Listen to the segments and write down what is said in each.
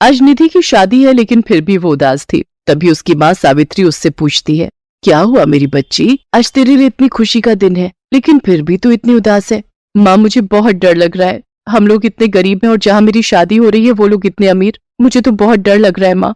आज निधि की शादी है लेकिन फिर भी वो उदास थी। तभी उसकी माँ सावित्री उससे पूछती है, क्या हुआ मेरी बच्ची, आज तेरे लिए इतनी खुशी का दिन है लेकिन फिर भी तू इतनी उदास है। माँ मुझे बहुत डर लग रहा है, हम लोग इतने गरीब हैं और जहाँ मेरी शादी हो रही है वो लोग इतने अमीर, मुझे तो बहुत डर लग रहा है माँ।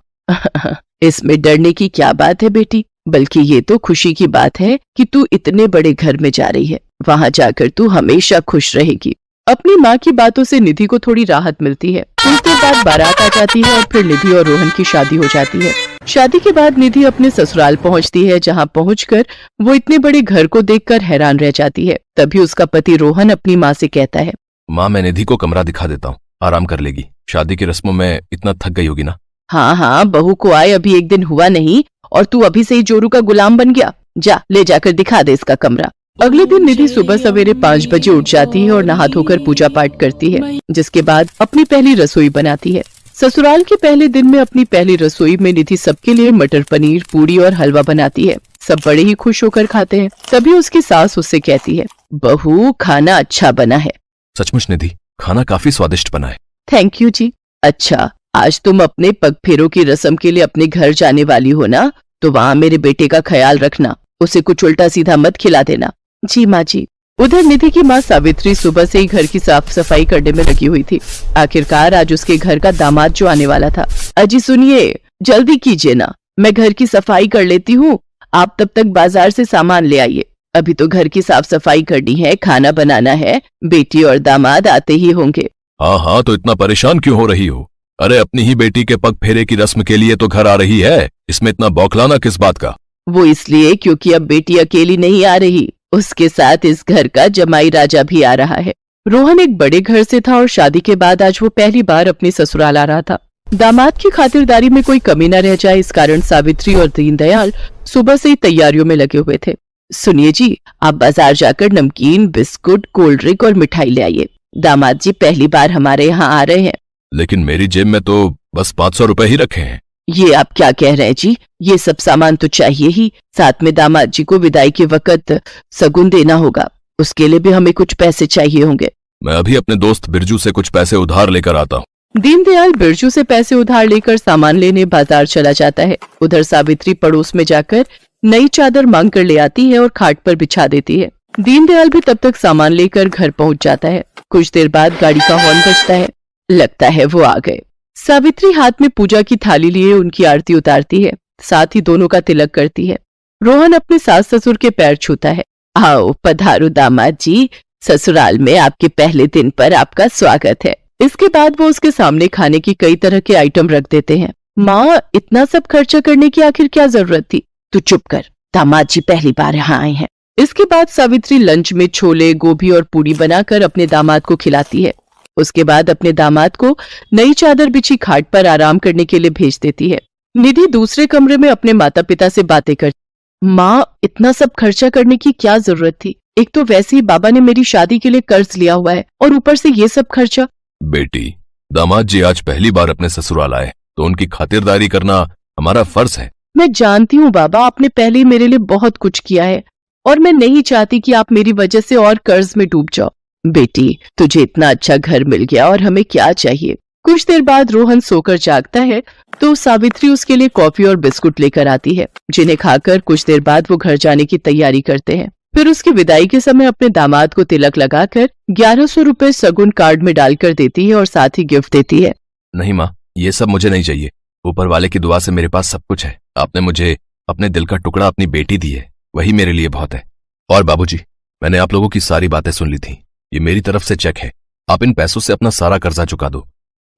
इसमें डरने की क्या बात है बेटी, बल्कि ये तो खुशी की बात है कि तू इतने बड़े घर में जा रही है, वहाँ जाकर तू हमेशा खुश रहेगी। अपनी माँ की बातों से निधि को थोड़ी राहत मिलती है। कुछ देर बाद बारात आ जाती है और फिर निधि और रोहन की शादी हो जाती है। शादी के बाद निधि अपने ससुराल पहुंचती है, जहां पहुंचकर वो इतने बड़े घर को देखकर हैरान रह जाती है। तभी उसका पति रोहन अपनी माँ से कहता है, माँ मैं निधि को कमरा दिखा देता हूँ, आराम कर लेगी, शादी की रस्मों में इतना थक गई होगी ना। हाँ हाँ, बहू को आए अभी एक दिन हुआ नहीं और तू अभी से ही जोरू का गुलाम बन गया, जा ले जाकर दिखा दे इसका कमरा। अगले दिन निधि सुबह सवेरे 5 बजे उठ जाती है और नहा धोकर पूजा पाठ करती है, जिसके बाद अपनी पहली रसोई बनाती है। ससुराल के पहले दिन में अपनी पहली रसोई में निधि सबके लिए मटर पनीर, पूरी और हलवा बनाती है। सब बड़े ही खुश होकर खाते हैं। तभी उसकी सास उससे कहती है, बहू खाना अच्छा बना है। सचमुच निधि, खाना काफी स्वादिष्ट बना है। थैंक यू जी। अच्छा, आज तुम अपने पग फेरों की रस्म के लिए अपने घर जाने वाली हो ना, तो वहाँ मेरे बेटे का ख्याल रखना, उसे कुछ उल्टा सीधा मत खिला देना। जी माँ जी। उधर निधि की माँ सावित्री सुबह से ही घर की साफ सफाई करने में लगी हुई थी। आखिरकार आज उसके घर का दामाद जो आने वाला था। अजी सुनिए, जल्दी कीजिए ना, मैं घर की सफाई कर लेती हूँ, आप तब तक बाजार से सामान ले आइए। अभी तो घर की साफ सफाई करनी है, खाना बनाना है, बेटी और दामाद आते ही होंगे। हाँ हाँ, तो इतना परेशान क्यों हो रही हो? अरे अपनी ही बेटी के पग फेरे की रस्म के लिए तो घर आ रही है, इसमें इतना बौखलाना किस बात का? वो इसलिए क्योंकि अब बेटी अकेली नहीं आ रही, उसके साथ इस घर का जमाई राजा भी आ रहा है। रोहन एक बड़े घर से था और शादी के बाद आज वो पहली बार अपनी ससुराल आ रहा था। दामाद की खातिरदारी में कोई कमी न रह जाए, इस कारण सावित्री और दीनदयाल सुबह से ही तैयारियों में लगे हुए थे। सुनिए जी, आप बाजार जाकर नमकीन, बिस्कुट, कोल्ड ड्रिंक और मिठाई ले आइए। दामाद जी पहली बार हमारे यहाँ आ रहे हैं। लेकिन मेरी जेब में तो बस 500 रुपए ही रखे हैं। ये आप क्या कह रहे हैं जी, ये सब सामान तो चाहिए ही, साथ में दामाद जी को विदाई के वक्त सगुन देना होगा, उसके लिए भी हमें कुछ पैसे चाहिए होंगे। मैं अभी अपने दोस्त बिरजू से कुछ पैसे उधार लेकर आता हूँ। दीनदयाल बिरजू से पैसे उधार लेकर सामान लेने बाजार चला जाता है। उधर सावित्री पड़ोस में जाकर नई चादर मांग कर ले आती है और खाट पर बिछा देती है। दीनदयाल भी तब तक सामान लेकर घर पहुँच जाता है। कुछ देर बाद गाड़ी का हॉर्न बजता है, लगता है वो आ गए। सावित्री हाथ में पूजा की थाली लिए उनकी आरती उतारती है, साथ ही दोनों का तिलक करती है। रोहन अपने सास ससुर के पैर छूता है। आओ पधारो दामाद जी, ससुराल में आपके पहले दिन पर आपका स्वागत है। इसके बाद वो उसके सामने खाने की कई तरह के आइटम रख देते हैं। माँ, इतना सब खर्चा करने की आखिर क्या जरूरत थी? तू चुप कर, दामाद जी पहली बार यहाँ आए हैं। इसके बाद सावित्री लंच में छोले, गोभी और पूरी बनाकर अपने दामाद को खिलाती है। उसके बाद अपने दामाद को नई चादर बिछी खाट पर आराम करने के लिए भेज देती है। निधि दूसरे कमरे में अपने माता पिता से बातें करती। माँ, इतना सब खर्चा करने की क्या जरूरत थी? एक तो वैसे ही बाबा ने मेरी शादी के लिए कर्ज लिया हुआ है और ऊपर से ये सब खर्चा। बेटी, दामाद जी आज पहली बार अपने ससुराल आए तो उनकी खातिरदारी करना हमारा फर्ज है। मैं जानती हूँ बाबा, आपने पहले ही मेरे लिए बहुत कुछ किया है और मैं नहीं चाहती कि आप मेरी वजह से और कर्ज में डूब जाओ। बेटी, तुझे इतना अच्छा घर मिल गया और हमें क्या चाहिए। कुछ देर बाद रोहन सोकर जागता है तो सावित्री उसके लिए कॉफी और बिस्कुट लेकर आती है, जिन्हें खाकर कुछ देर बाद वो घर जाने की तैयारी करते हैं। फिर उसकी विदाई के समय अपने दामाद को तिलक लगाकर 1100 रुपए सगुन कार्ड में डालकर देती है और साथ ही गिफ्ट देती है। नहीं माँ, ये सब मुझे नहीं चाहिए, ऊपर वाले की दुआ से मेरे पास सब कुछ है। आपने मुझे अपने दिल का टुकड़ा अपनी बेटी दी है, वही मेरे लिए बहुत है। और बाबूजी, मैंने आप लोगों की सारी बातें सुन ली थी, ये मेरी तरफ से चेक है, आप इन पैसों से अपना सारा कर्जा चुका दो।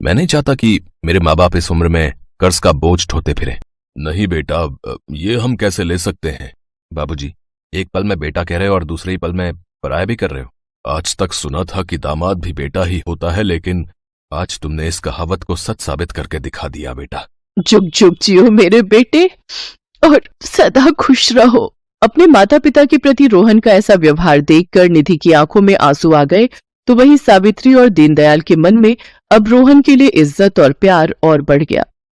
मैं नहीं चाहता कि मेरे माँ बाप इस उम्र में कर्ज का बोझ ढोते फिरे। नहीं बेटा, ये हम कैसे ले सकते हैं? बाबूजी, एक पल में बेटा कह रहे हो और दूसरे ही पल में पराया भी कर रहे हो। आज तक सुना था कि दामाद भी बेटा ही होता है, लेकिन आज तुमने इस कहावत को सच साबित करके दिखा दिया बेटा। जुग जुग जियो मेरे बेटे और सदा खुश रहो। अपने माता पिता के प्रति रोहन का ऐसा व्यवहार देखकर निधि की आंखों में आंसू आ गए, तो वहीं सावित्री और दीनदयाल के मन में अब रोहन के लिए इज्जत और प्यार और बढ़ गया।